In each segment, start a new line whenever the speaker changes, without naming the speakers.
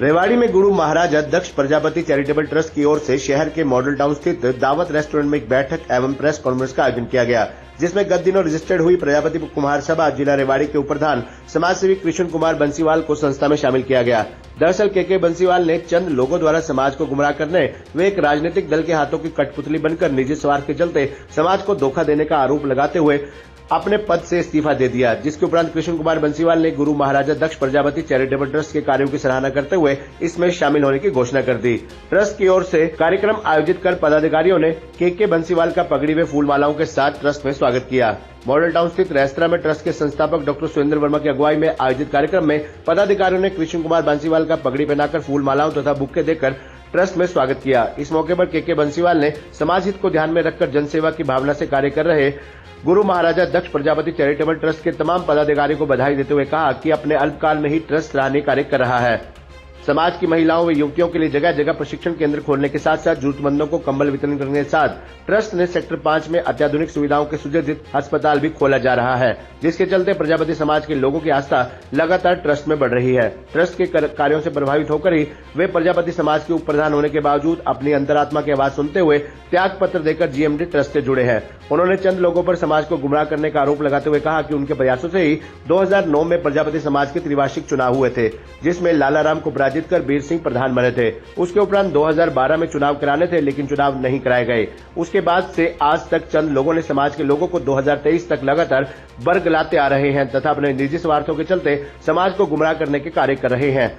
रेवाड़ी में गुरु महाराजा दक्ष Prajapati charitable trust की ओर से शहर के मॉडल टाउन स्थित दावत रेस्टोरेंट में एक बैठक एवं प्रेस कॉन्फ्रेंस का आयोजन किया गया, जिसमें गत दिनों रजिस्टर्ड हुई प्रजापति कुमार सभा जिला रेवाड़ी के उपप्रधान समाज सेवी कृष्ण कुमार बंसीवाल को संस्था में शामिल किया गया। दरअसल के बंसीवाल ने चंद लोगों द्वारा समाज को गुमराह करने व एक राजनीतिक दल के हाथों की कठपुतली बनकर निजी स्वार्थ के चलते समाज को धोखा देने का आरोप लगाते हुए अपने पद से इस्तीफा दे दिया, जिसके उपरांत कृष्ण कुमार बंसीवाल ने गुरु महाराजा दक्ष प्रजापति चैरिटेबल ट्रस्ट के कार्यों की सराहना करते हुए इसमें शामिल होने की घोषणा कर दी। ट्रस्ट की ओर से कार्यक्रम आयोजित कर पदाधिकारियों ने के बंसीवाल का पगड़ी व फूल मालाओं के साथ ट्रस्ट में स्वागत किया। मॉडल टाउन स्थित रेस्तरां में ट्रस्ट के संस्थापक डॉक्टर सुरेंद्र वर्मा की अगुवाई में आयोजित कार्यक्रम में पदाधिकारियों ने कृष्ण कुमार बंसीवाल का पगड़ी पहनाकर फूल मालाओं तथा बुक्के देकर ट्रस्ट में स्वागत किया। इस मौके पर के बंसीवाल ने समाज हित को ध्यान में रखकर जनसेवा की भावना से कार्य कर रहे गुरु महाराजा दक्ष प्रजापति चैरिटेबल ट्रस्ट के तमाम पदाधिकारियों को बधाई देते हुए कहा कि अपने अल्पकाल में ही ट्रस्ट सराहनीय कार्य कर रहा है। समाज की महिलाओं व युवतियों के लिए जगह जगह प्रशिक्षण केंद्र खोलने के साथ साथ जरूरतमंदों को कंबल वितरण करने के साथ ट्रस्ट ने सेक्टर 5 में अत्याधुनिक सुविधाओं के सुसज्जित अस्पताल भी खोला जा रहा है, जिसके चलते प्रजापति समाज के लोगों की आस्था लगातार ट्रस्ट में बढ़ रही है। ट्रस्ट के कार्यों से प्रभावित होकर ही वे प्रजापति समाज के उप प्रधान होने के बावजूद अपनी अंतरात्मा की आवाज सुनते हुए त्याग पत्र देकर जीएमडी ट्रस्ट से जुड़े हैं। उन्होंने चंद लोगों पर समाज को गुमराह करने का आरोप लगाते हुए कहा कि उनके प्रयासों से ही 2009 में प्रजापति समाज के त्रिवार्षिक चुनाव हुए थे, जिसमें लालाराम को पराजित कर बीर सिंह प्रधान बने थे। उसके उपरांत 2012 में चुनाव कराने थे, लेकिन चुनाव नहीं कराए गए। उसके बाद से आज तक चंद लोगों ने समाज के लोगों को 2023 तक लगातार बरगलाते आ रहे हैं तथा अपने निजी स्वार्थों के चलते समाज को गुमराह करने के कार्य कर रहे हैं।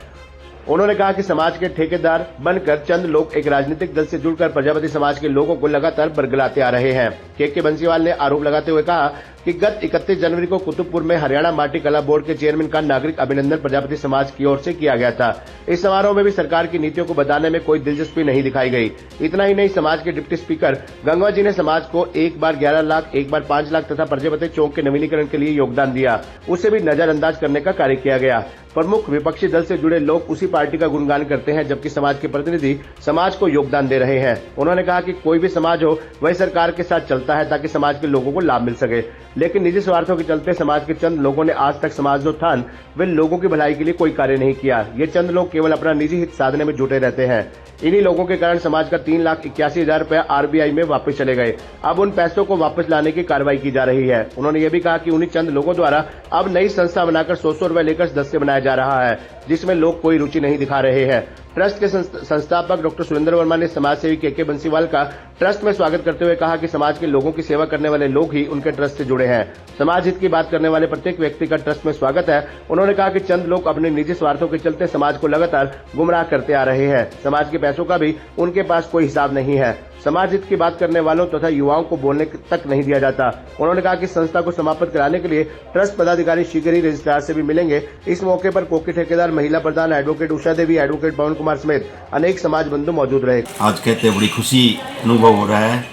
उन्होंने कहा कि समाज के ठेकेदार बनकर चंद लोग एक राजनीतिक दल से जुड़कर प्रजापति समाज के लोगों को लगातार बरगलाते आ रहे हैं। के बंसीवाल ने आरोप लगाते हुए कहा कि गत 31 जनवरी को कुतुबपुर में हरियाणा माटी कला बोर्ड के चेयरमैन का नागरिक अभिनंदन प्रजापति समाज की ओर से किया गया था। इस समारोह में भी सरकार की नीतियों को बताने में कोई दिलचस्पी नहीं दिखाई गई। इतना ही नहीं, समाज के डिप्टी स्पीकर गंगवा जी ने समाज को एक बार 11 लाख, एक बार 5 लाख तथा प्रजापति चौक के नवीनीकरण के लिए योगदान दिया, उसे भी नजरअंदाज करने का कार्य किया गया। प्रमुख विपक्षी दल से जुड़े लोग उसी पार्टी का गुणगान करते हैं, जबकि समाज के प्रतिनिधि समाज को योगदान दे रहे हैं। उन्होंने कहा कि कोई भी समाज हो वह सरकार के साथ चलता है ताकि समाज के लोगों को लाभ मिल सके, लेकिन निजी स्वार्थों के चलते समाज के चंद लोगों ने आज तक समाजोत्थान व लोगों की भलाई के लिए कोई कार्य नहीं किया। ये चंद लोग केवल अपना निजी हित साधने में जुटे रहते हैं। इन्हीं लोगों के कारण समाज का 3,81,000 रुपया आरबीआई में वापस चले गए। अब उन पैसों को वापस लाने की कार्रवाई की जा रही है। उन्होंने ये भी कहा कि उन्हीं चंद लोगों द्वारा अब नई संस्था बनाकर 100 रुपए लेकर सदस्य बनाया जा रहा है, जिसमें लोग कोई रुचि नहीं दिखा रहे हैं। ट्रस्ट के संस्थापक डॉक्टर सुरेंद्र वर्मा ने समाज सेवी के बंसीवाल का ट्रस्ट में स्वागत करते हुए कहा कि समाज के लोगों की सेवा करने वाले लोग ही उनके ट्रस्ट से जुड़े हैं। समाज हित की बात करने वाले प्रत्येक व्यक्ति का ट्रस्ट में स्वागत है। उन्होंने कहा कि चंद लोग अपने निजी स्वार्थों के चलते समाज को लगातार गुमराह करते आ रहे हैं। समाज के पैसों का भी उनके पास कोई हिसाब नहीं है। समाज हित की बात करने वालों तथा युवाओं को बोलने तक नहीं दिया जाता। उन्होंने कहा कि संस्था को समाप्त कराने के लिए ट्रस्ट पदाधिकारी शीघ्र ही रजिस्ट्रार से भी मिलेंगे। इस मौके पर कोकी ठेकेदार, महिला प्रधान, एडवोकेट उषा देवी, एडवोकेट पवन कुमार समेत अनेक समाज बंधु मौजूद रहे।
आज कहते बड़ी खुशी अनुभव हो रहा है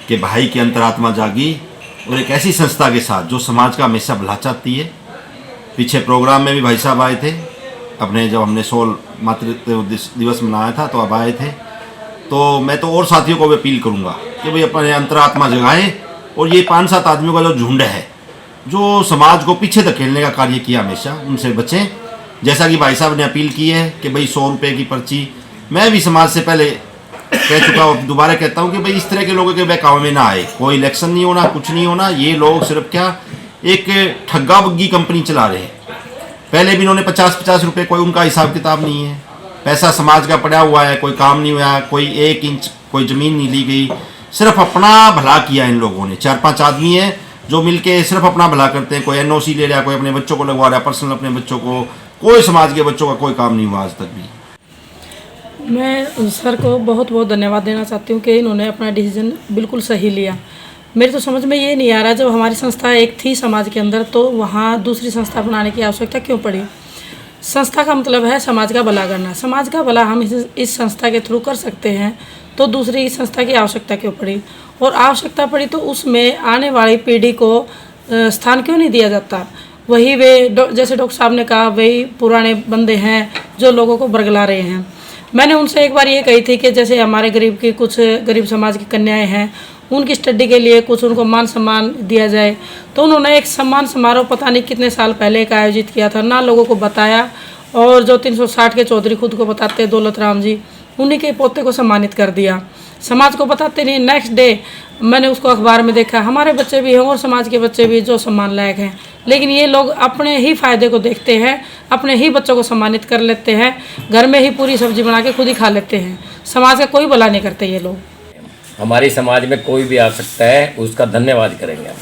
कि भाई की अंतरात्मा जागी और एक ऐसी संस्था के साथ जो समाज का हमेशा भला चाहती है। पीछे प्रोग्राम में भी भाई साहब आए थे, अपने जब हमने 16 मातृत्व दिवस मनाया था तो अब आए थे। तो मैं तो और साथियों को भी अपील करूंगा कि भाई अपने अंतरात्मा जगाएं और ये 5-7 आदमियों का जो झुंड है जो समाज को पीछे धकेलने का कार्य किया, हमेशा उनसे बचें। जैसा कि भाई साहब ने अपील की है कि भाई 100 रुपये की पर्ची, मैं भी समाज से पहले कह चुका हूँ, दोबारा कहता हूँ कि भाई इस तरह के लोगों के बहकावे में ना आए। कोई इलेक्शन नहीं होना, कुछ नहीं होना। ये लोग सिर्फ क्या एक ठग्गा बग्गी कंपनी चला रहे हैं। पहले भी इन्होंने 50-50 रुपये, कोई उनका हिसाब किताब नहीं है। पैसा समाज का पड़ा हुआ है, कोई काम नहीं हुआ, कोई 1 इंच कोई ज़मीन नहीं ली गई। सिर्फ अपना भला किया इन लोगों ने। 4-5 आदमी हैं जो मिलके सिर्फ अपना भला करते हैं। कोई एनओसी ले रहा है, कोई अपने बच्चों को लगवा रहा है, पर्सनल अपने बच्चों को। कोई समाज के बच्चों का कोई काम नहीं हुआ आज तक भी।
मैं सर को बहुत बहुत धन्यवाद देना चाहती हूँ कि इन्होंने अपना डिसीजन बिल्कुल सही लिया। मेरे तो समझ में ये नहीं आ रहा, जब हमारी संस्था एक थी समाज के अंदर तो वहाँ दूसरी संस्था बनाने की आवश्यकता क्यों पड़ी। संस्था का मतलब है समाज का भला करना। समाज का भला हम इस संस्था के थ्रू कर सकते हैं, तो दूसरी संस्था की आवश्यकता क्यों पड़ी। और आवश्यकता पड़ी तो उसमें आने वाली पीढ़ी को स्थान क्यों नहीं दिया जाता। वही वे जैसे डॉक्टर साहब ने कहा, वही पुराने बंदे हैं जो लोगों को बरगला रहे हैं। मैंने उनसे एक बार ये कही थी कि जैसे हमारे कुछ गरीब समाज की कन्याएं हैं, उनकी स्टडी के लिए कुछ उनको मान सम्मान दिया जाए। तो उन्होंने एक सम्मान समारोह पता नहीं कितने साल पहले का आयोजित किया था, ना लोगों को बताया और जो 360 के चौधरी खुद को बताते हैं दौलत राम जी, उन्हीं के पोते को सम्मानित कर दिया। समाज को बताते नहीं, नेक्स्ट डे मैंने उसको अखबार में देखा, हमारे बच्चे भी हैं और समाज के बच्चे भी जो सम्मान लायक हैं, लेकिन ये लोग अपने ही फायदे को देखते हैं, अपने ही बच्चों को सम्मानित कर लेते हैं, घर में ही पूरी सब्जी बना के खुद ही खा लेते हैं, समाज का कोई भला नहीं करते ये लोग।
हमारी समाज में कोई भी आ सकता है, उसका धन्यवाद करेंगे हम।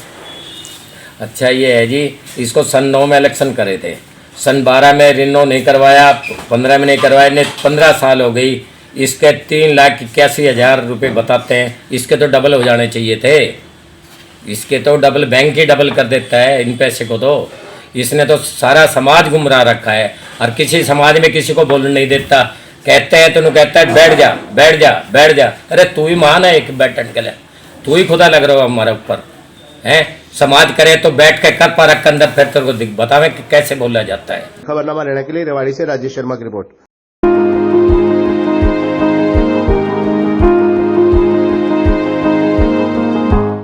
अच्छा ये है जी, इसको सन 9 में इलेक्शन करे थे, सन 12 में रिन्यू नहीं करवाया, 15 में नहीं करवाया, ने 15 साल हो गई। इसके 3,81,000 रुपये बताते हैं, इसके तो डबल हो जाने चाहिए थे, इसके तो डबल, बैंक ही डबल कर देता है इन पैसे को। तो इसने तो सारा समाज गुमराह रखा है और किसी समाज में किसी को बोलने नहीं देता। कहते हैं तो कहता है बैठ जा बैठ जा बैठ जा, अरे तू ही महान है एक बैठने के लिए, तू ही खुदा लग रहा हो हमारे ऊपर हैं। समाज करे तो बैठ के कर पा रख के अंदर, फिर तेरे को बतावे कि कैसे बोला जाता है।
खबरनामा लेने के लिए रेवाड़ी से राजेश शर्मा की रिपोर्ट।